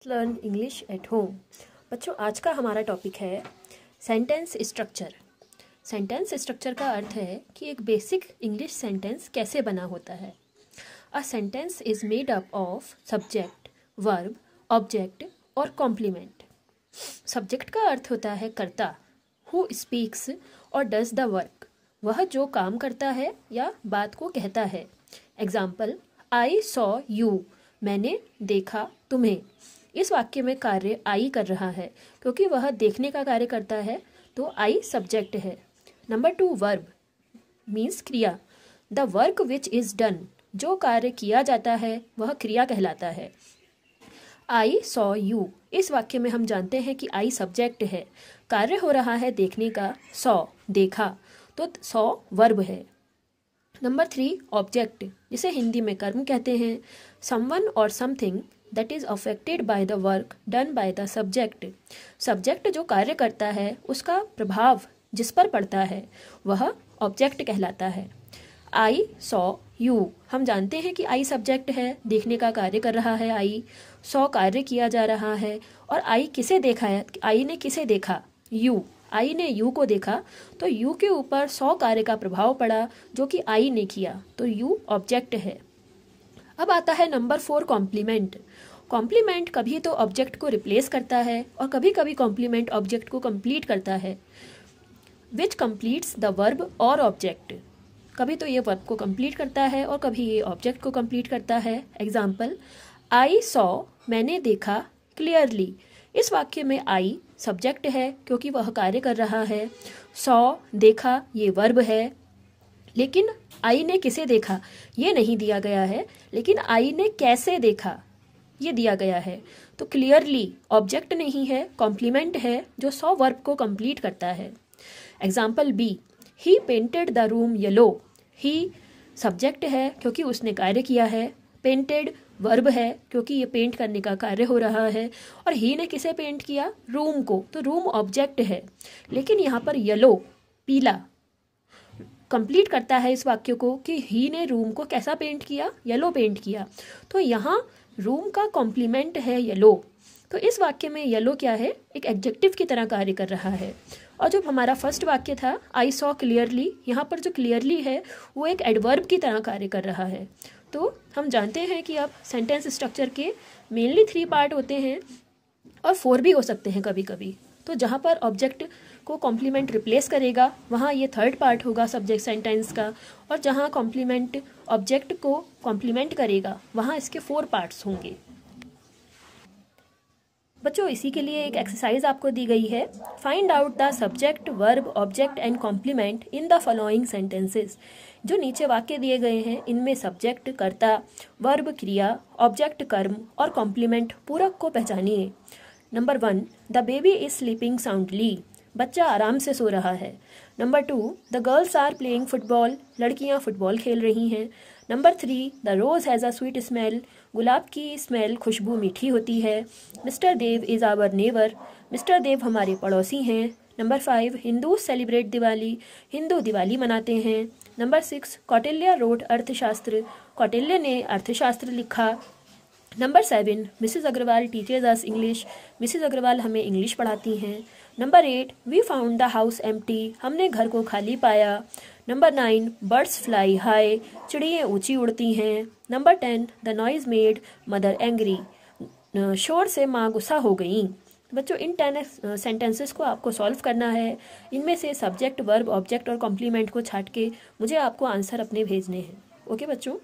Learn English at home. बच्चों, आज का हमारा टॉपिक है सेंटेंस स्ट्रक्चर। सेंटेंस स्ट्रक्चर का अर्थ है कि एक बेसिक इंग्लिश सेंटेंस कैसे बना होता है। A sentence is made up of subject, verb, object और कॉम्प्लीमेंट। सब्जेक्ट का अर्थ होता है कर्ता, हु स्पीक्स और डज द वर्क, वह जो काम करता है या बात को कहता है। एग्जाम्पल, आई सॉ यू, मैंने देखा तुम्हें। इस वाक्य में कार्य आई कर रहा है क्योंकि वह देखने का कार्य करता है, तो आई सब्जेक्ट है। नंबर 2, वर्ब मीन्स क्रिया। The work which is done, जो कार्य किया जाता है वह क्रिया कहलाता है। आई सॉ यू, इस वाक्य में हम जानते हैं कि आई सब्जेक्ट है, कार्य हो रहा है देखने का, सॉ देखा, तो सॉ वर्ब है। नंबर 3, ऑब्जेक्ट, जिसे हिंदी में कर्म कहते हैं। समवन और something that is affected by the work done by the subject. Subject जो कार्य करता है उसका प्रभाव जिस पर पड़ता है वह ऑब्जेक्ट कहलाता है। आई सॉ यू, हम जानते हैं कि आई सब्जेक्ट है, देखने का कार्य कर रहा है आई, सॉ कार्य किया जा रहा है, और आई किसे देखा है, आई ने किसे देखा, यू, आई ने यू को देखा, तो यू के ऊपर सॉ कार्य का प्रभाव पड़ा जो कि आई ने किया, तो यू ऑब्जेक्ट है। अब आता है नंबर 4, कॉम्प्लीमेंट। कॉम्प्लीमेंट कभी तो ऑब्जेक्ट को रिप्लेस करता है और कभी कभी कॉम्प्लीमेंट ऑब्जेक्ट को कंप्लीट करता है। विच कंप्लीट्स द वर्ब और ऑब्जेक्ट, कभी तो ये वर्ब को कंप्लीट करता है और कभी ये ऑब्जेक्ट को कंप्लीट करता है। एग्जाम्पल, आई सॉ, मैंने देखा, क्लियरली। इस वाक्य में आई सब्जेक्ट है क्योंकि वह कार्य कर रहा है, सॉ देखा ये वर्ब है, लेकिन आई ने किसे देखा ये नहीं दिया गया है, लेकिन आई ने कैसे देखा ये दिया गया है। तो क्लियरली ऑब्जेक्ट नहीं है, कॉम्प्लीमेंट है जो सॉ वर्ब को कंप्लीट करता है। Example B, he painted the room yellow. He subject है क्योंकि उसने कार्य किया है, पेंटेड वर्ब है क्योंकि ये पेंट करने का कार्य हो रहा है, और ही ने किसे पेंट किया, रूम को, तो रूम ऑब्जेक्ट है। लेकिन यहाँ पर येलो पीला कंप्लीट करता है इस वाक्य को कि ही ने रूम को कैसा पेंट किया, येलो पेंट किया, तो यहाँ रूम का कॉम्प्लीमेंट है येलो। तो इस वाक्य में येलो क्या है, एक एडजेक्टिव की तरह कार्य कर रहा है। और जो हमारा फर्स्ट वाक्य था आई सॉ क्लियरली, यहाँ पर जो क्लियरली है वो एक एडवर्ब की तरह कार्य कर रहा है। तो हम जानते हैं कि अब सेंटेंस स्ट्रक्चर के मेनली 3 पार्ट होते हैं और 4 भी हो सकते हैं कभी कभी। तो जहाँ पर ऑब्जेक्ट को कॉम्प्लीमेंट रिप्लेस करेगा वहाँ ये 3rd पार्ट होगा सब्जेक्ट सेंटेंस का, और जहाँ कॉम्प्लीमेंट ऑब्जेक्ट को कॉम्प्लीमेंट करेगा वहाँ इसके 4 पार्ट्स होंगे। बच्चों, इसी के लिए एक एक्सरसाइज आपको दी गई है। Find out the subject, verb, object and complement in the following sentences. जो नीचे वाक्य दिए गए हैं इनमें सब्जेक्ट कर्ता, वर्ब क्रिया, ऑब्जेक्ट कर्म और कॉम्प्लीमेंट पूरक को पहचानिए। Number 1, the baby is sleeping soundly, बच्चा आराम से सो रहा है। Number 2, the girls are playing football, लड़कियां फुटबॉल खेल रही हैं। Number 3, the rose has a sweet smell, गुलाब की स्मेल खुशबू मीठी होती है। Mister Dev is our neighbour, mister Dev हमारे पड़ोसी हैं। नंबर 5, हिंदू सेलिब्रेट दिवाली, हिंदू दिवाली मनाते हैं। नंबर 6, कौटिल्य रोट अर्थशास्त्र, कौटिल्य ने अर्थशास्त्र लिखा। Number 7, Mrs Agarwal teachers us English, Mrs Agarwal हमें इंग्लिश पढ़ाती हैं। Number 8, we found the house empty, हमने घर को खाली पाया। नंबर 9, बर्ड्स फ्लाई हाई, चिड़ियाँ ऊंची उड़ती हैं। Number 10, the noise made mother angry, शोर से माँ गुस्सा हो गई। बच्चों, इन 10 सेंटेंसेस को आपको सॉल्व करना है। इनमें से सब्जेक्ट, वर्ब, ऑब्जेक्ट और कॉम्प्लीमेंट को छांट के मुझे आपको आंसर अपने भेजने हैं। ओके बच्चों।